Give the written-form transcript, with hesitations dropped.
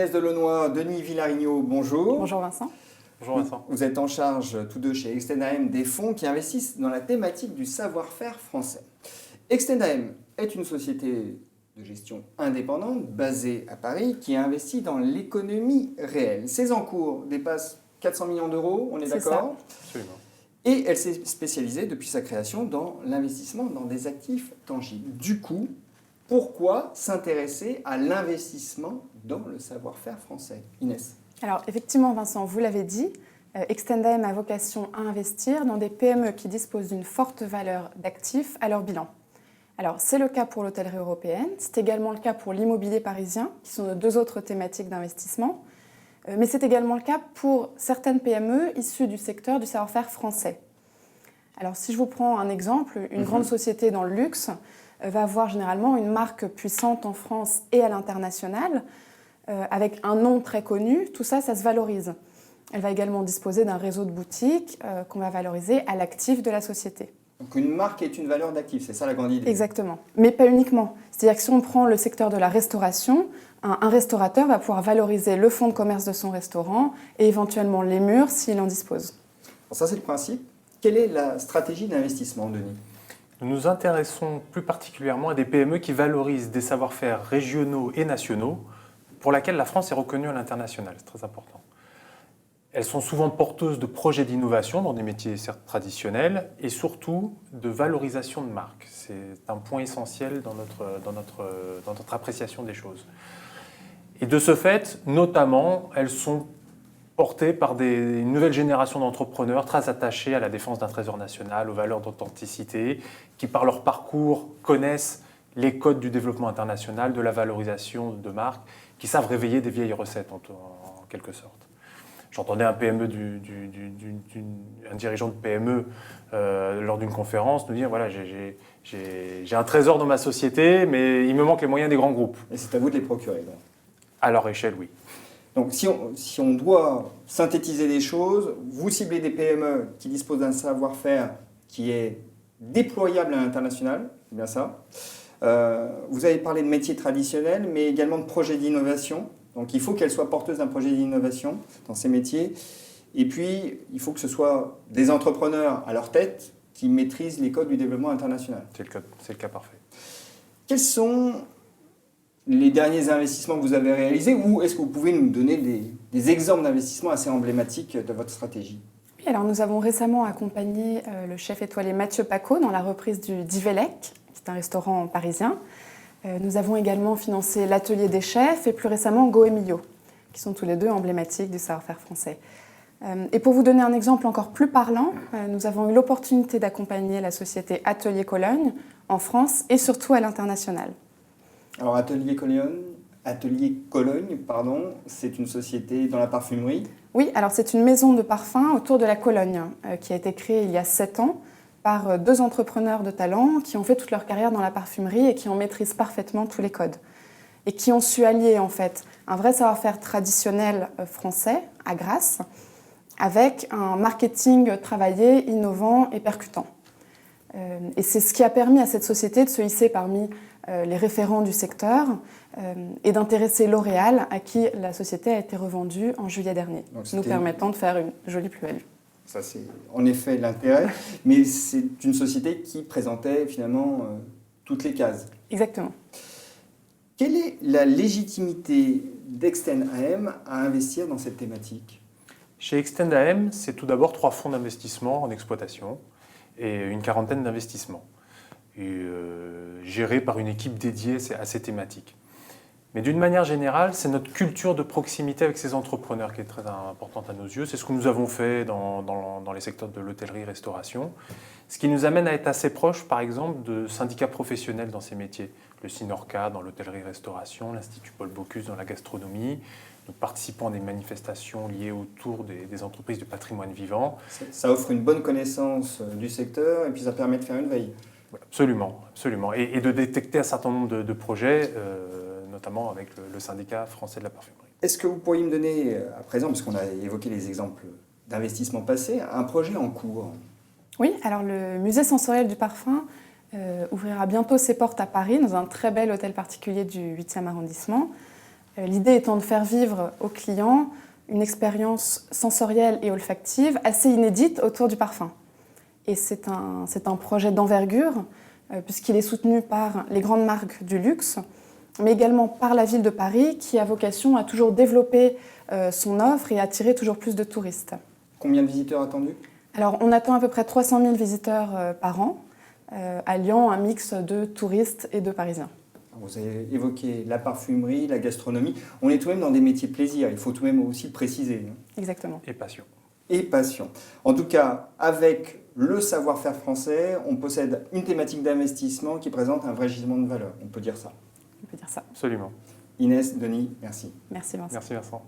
Inès Delaunoy, Denis Villarigno, bonjour. Bonjour Vincent. Bonjour Vincent. Vous êtes en charge tous deux chez Extend-AM des fonds qui investissent dans la thématique du savoir-faire français. Extend-AM est une société de gestion indépendante basée à Paris qui investit dans l'économie réelle. Ses encours dépassent 400 millions d'euros, on est d'accord ? Absolument. Et elle s'est spécialisée depuis sa création dans l'investissement dans des actifs tangibles. Du coup, pourquoi s'intéresser à l'investissement dans le savoir-faire français ? Inès. Alors effectivement Vincent, vous l'avez dit, Extend-AM a vocation à investir dans des PME qui disposent d'une forte valeur d'actifs à leur bilan. Alors c'est le cas pour l'hôtellerie européenne, c'est également le cas pour l'immobilier parisien, qui sont nos deux autres thématiques d'investissement, mais c'est également le cas pour certaines PME issues du secteur du savoir-faire français. Alors si je vous prends un exemple, une grande société dans le luxe va avoir généralement une marque puissante en France et à l'international, avec un nom très connu, tout ça, ça se valorise. Elle va également disposer d'un réseau de boutiques qu'on va valoriser à l'actif de la société. Donc une marque est une valeur d'actif, c'est ça la grande idée. Exactement, mais pas uniquement. C'est-à-dire que si on prend le secteur de la restauration, un restaurateur va pouvoir valoriser le fonds de commerce de son restaurant et éventuellement les murs s'il en dispose. Bon, ça c'est le principe. Quelle est la stratégie d'investissement, Denis ? Nous nous intéressons plus particulièrement à des PME qui valorisent des savoir-faire régionaux et nationaux pour laquelle la France est reconnue à l'international. C'est très important. Elles sont souvent porteuses de projets d'innovation dans des métiers certes traditionnels et surtout de valorisation de marque. C'est un point essentiel dans notre appréciation des choses. Et de ce fait, notamment, elles sont portées par une nouvelle génération d'entrepreneurs très attachés à la défense d'un trésor national, aux valeurs d'authenticité, qui par leur parcours connaissent les codes du développement international, de la valorisation de marques, qui savent réveiller des vieilles recettes en quelque sorte. J'entendais un dirigeant de PME lors d'une conférence nous dire voilà, j'ai un trésor dans ma société, mais il me manque les moyens des grands groupes. Et c'est à vous de les procurer, donc. À leur échelle, oui. Donc si on doit synthétiser les choses, vous ciblez des PME qui disposent d'un savoir-faire qui est déployable à l'international, c'est bien ça. Vous avez parlé de métiers traditionnels, mais également de projets d'innovation. Donc il faut qu'elles soient porteuses d'un projet d'innovation dans ces métiers. Et puis, il faut que ce soit des entrepreneurs à leur tête qui maîtrisent les codes du développement international. C'est le cas parfait. Quels sont les derniers investissements que vous avez réalisés ou est-ce que vous pouvez nous donner des exemples d'investissements assez emblématiques de votre stratégie ? Oui, alors nous avons récemment accompagné le chef étoilé Mathieu Paco dans la reprise du Divelec, qui est un restaurant parisien. Nous avons également financé l'Atelier des chefs et plus récemment Goemio, qui sont tous les deux emblématiques du savoir-faire français. Et pour vous donner un exemple encore plus parlant, nous avons eu l'opportunité d'accompagner la société Atelier Cologne en France et surtout à l'international. Alors Atelier Cologne, c'est une société dans la parfumerie. Oui, alors c'est une maison de parfum autour de la Cologne qui a été créée il y a 7 ans par deux entrepreneurs de talent qui ont fait toute leur carrière dans la parfumerie et qui en maîtrisent parfaitement tous les codes. Et qui ont su allier en fait un vrai savoir-faire traditionnel français à Grasse avec un marketing travaillé, innovant et percutant. Et c'est ce qui a permis à cette société de se hisser parmi les référents du secteur et d'intéresser L'Oréal, à qui la société a été revendue en juillet dernier, nous permettant de faire une jolie plus-value. Ça, c'est en effet l'intérêt, mais c'est une société qui présentait finalement toutes les cases. Exactement. Quelle est la légitimité d'Extend-AM à investir dans cette thématique ? Chez Extend-AM, c'est tout d'abord 3 fonds d'investissement en exploitation et une quarantaine d'investissements, gérés par une équipe dédiée à ces thématiques. Mais d'une manière générale, c'est notre culture de proximité avec ces entrepreneurs qui est très importante à nos yeux. C'est ce que nous avons fait dans les secteurs de l'hôtellerie-restauration, ce qui nous amène à être assez proches, par exemple, de syndicats professionnels dans ces métiers. Le Sinorca dans l'hôtellerie-restauration, l'Institut Paul Bocuse dans la gastronomie. Nous participons à des manifestations liées autour des entreprises de patrimoine vivant. Ça offre une bonne connaissance du secteur et puis ça permet de faire une veille. Absolument, absolument. Et de détecter un certain nombre de projets, notamment avec le syndicat français de la parfumerie. Est-ce que vous pourriez me donner, à présent, parce qu'on a évoqué les exemples d'investissement passés, un projet en cours ? Oui, alors le musée sensoriel du parfum ouvrira bientôt ses portes à Paris, dans un très bel hôtel particulier du 8e arrondissement. L'idée étant de faire vivre aux clients une expérience sensorielle et olfactive assez inédite autour du parfum. Et c'est un projet d'envergure, puisqu'il est soutenu par les grandes marques du luxe, mais également par la ville de Paris, qui a vocation à toujours développer son offre et à attirer toujours plus de touristes. Combien de visiteurs attendus? Alors, on attend à peu près 300 000 visiteurs par an, alliant un mix de touristes et de Parisiens. Vous avez évoqué la parfumerie, la gastronomie. On est tout de même dans des métiers de plaisir, il faut tout de même aussi le préciser. Exactement. Et passion. Et passion. En tout cas, avec le savoir-faire français, on possède une thématique d'investissement qui présente un vrai gisement de valeur. On peut dire ça. On peut dire ça. Absolument. Inès, Denis, merci. Merci Vincent. Merci Vincent.